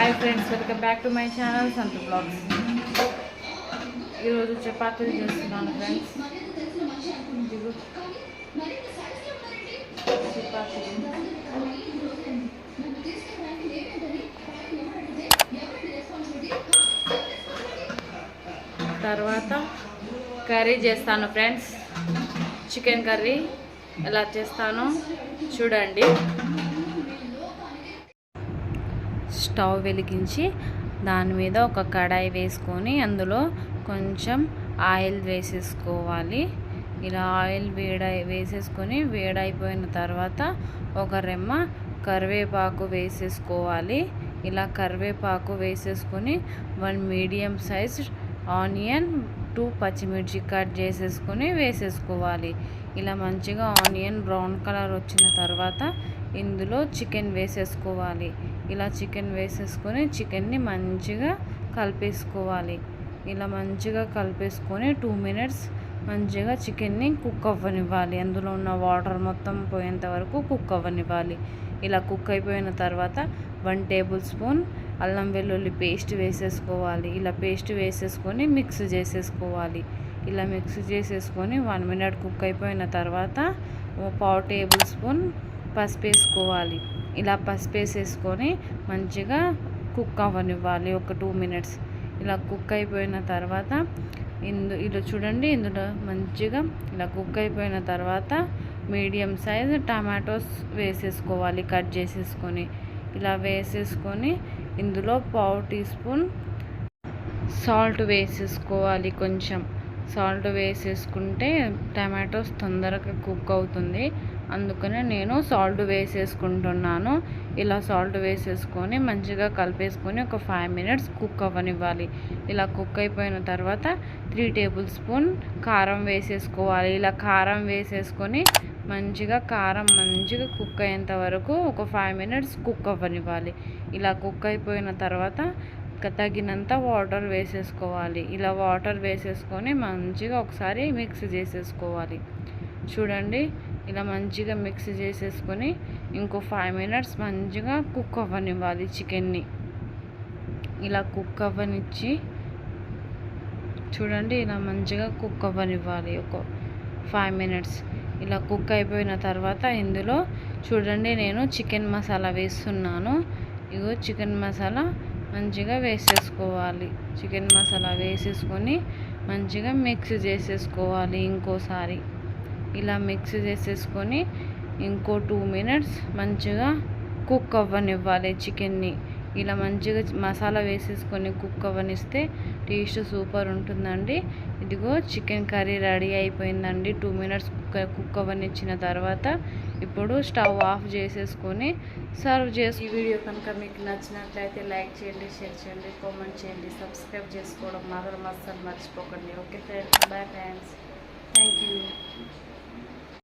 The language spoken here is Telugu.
Hi friends, welcome back to my channel Santhu blogs. ఈరోజు చపాతీలు చేస్తున్నాను ఫ్రెండ్స్. చపాతీలు తర్వాత కర్రీ చేస్తాను ఫ్రెండ్స్. చికెన్ కర్రీ ఎలా చేస్తానో చూడండి. స్టవ్ వెలిగించి దాని మీద ఒక కడాయి వేసుకొని అందులో కొంచెం ఆయిల్ వేసేసుకోవాలి. ఇలా ఆయిల్ వేసేసుకొని వేడైపోయిన తర్వాత ఒక రెమ్మ కరివేపాకు వేసేసుకోవాలి. ఇలా కరివేపాకు వేసేసుకొని 1 మీడియం సైజ్ ఆనియన్, 2 పచ్చిమిర్చి కట్ చేసేసుకొని వేసేసుకోవాలి. ఇలా మంచిగా ఆనియన్ బ్రౌన్ కలర్ వచ్చిన తర్వాత ఇందులో చికెన్ వేసేసుకోవాలి. ఇలా చికెన్ వేసేసుకొని చికెన్ని మంచిగా కలిపేసుకోవాలి. ఇలా మంచిగా కలిపేసుకొని 2 మినిట్స్ మంచిగా చికెన్ని కుక్ అవ్వనివ్వాలి. అందులో ఉన్న వాటర్ మొత్తం పోయేంత వరకు కుక్ అవ్వనివ్వాలి. ఇలా కుక్ అయిపోయిన తర్వాత 1 టేబుల్ స్పూన్ అల్లం వెల్లుల్లి పేస్ట్ వేసేసుకోవాలి. ఇలా పేస్ట్ వేసేసుకొని మిక్స్ చేసేసుకోవాలి. ఇలా మిక్స్ చేసేసుకొని 1 మినిట్ కుక్ అయిపోయిన తర్వాత 1/2 టేబుల్ స్పూన్ పసుపు వేసుకోవాలి. ఇలా పసుపు వేసేసుకొని మంచిగా కుక్ అవ్వనివ్వాలి ఒక 2 మినిట్స్. ఇలా కుక్ అయిపోయిన తర్వాత ఇలా చూడండి, ఇందులో మంచిగా ఇలా కుక్ అయిపోయిన తర్వాత మీడియం సైజ్ టమాటోస్ వేసేసుకోవాలి కట్ చేసేసుకొని. ఇలా వేసేసుకొని ఇందులో 1/2 టీ స్పూన్ సాల్ట్ వేసేసుకోవాలి. కొంచెం సాల్ట్ వేసేసుకుంటే టమాటోస్ తొందరగా కుక్ అవుతుంది, అందుకనే నేను సాల్ట్ వేసేసుకుంటున్నాను. ఇలా సాల్ట్ వేసేసుకొని మంచిగా కలిపేసుకొని ఒక 5 మినిట్స్ కుక్ అవ్వనివ్వాలి. ఇలా కుక్ అయిపోయిన తర్వాత 3 టేబుల్ స్పూన్ కారం వేసేసుకోవాలి. ఇలా కారం వేసేసుకొని కారం మంచిగా కుక్ అయ్యేంత వరకు ఒక 5 మినిట్స్ కుక్ అవ్వనివ్వాలి. ఇలా కుక్ అయిపోయిన తర్వాత తగినంత వాటర్ వేసేసుకోవాలి. ఇలా వాటర్ వేసేసుకొని మంచిగా ఒకసారి మిక్స్ చేసేసుకోవాలి. చూడండి, ఇలా మంచిగా మిక్స్ చేసేసుకొని ఇంకో 5 మినిట్స్ మంచిగా కుక్ అవ్వనివ్వాలి చికెన్ని. ఇలా కుక్ అవ్వనిచ్చి చూడండి, ఇలా మంచిగా కుక్ అవ్వనివ్వాలి ఒక 5 మినిట్స్. ఇలా కుక్ అయిపోయిన తర్వాత ఇందులో చూడండి నేను చికెన్ మసాలా వేస్తున్నాను. ఇగో చికెన్ మసాలా మంచిగా వేసేసుకోవాలి. చికెన్ మసాలా వేసేసుకొని మంచిగా మిక్స్ చేసేసుకోవాలి ఇంకోసారి. ఇలా మిక్స్ చేసేసుకొని ఇంకో 2 మినిట్స్ మంచిగా కుక్ అవ్వనివ్వాలి చికెన్ని. ఇలా మంచిగా మసాలా వేసేసుకొని కుక్ అవ్వనిస్తే టేస్ట్ సూపర్ ఉంటుందండి. ఇదిగో చికెన్ కర్రీ రెడీ అయిపోయిందండి. 2 మినిట్స్ కుక్ అవ్వనిచ్చిన తర్వాత ఇప్పుడు స్టవ్ ఆఫ్ చేసేసుకొని సర్వ్ చేసి. ఈ వీడియో కనుక మీకు నచ్చినట్లయితే లైక్ చేయండి, షేర్ చేయండి, కామెంట్ చేయండి, సబ్స్క్రైబ్ చేసుకోవడం మాత్రం అస్సలు మర్చిపోకండి. Okay friends, bye friends, thank you.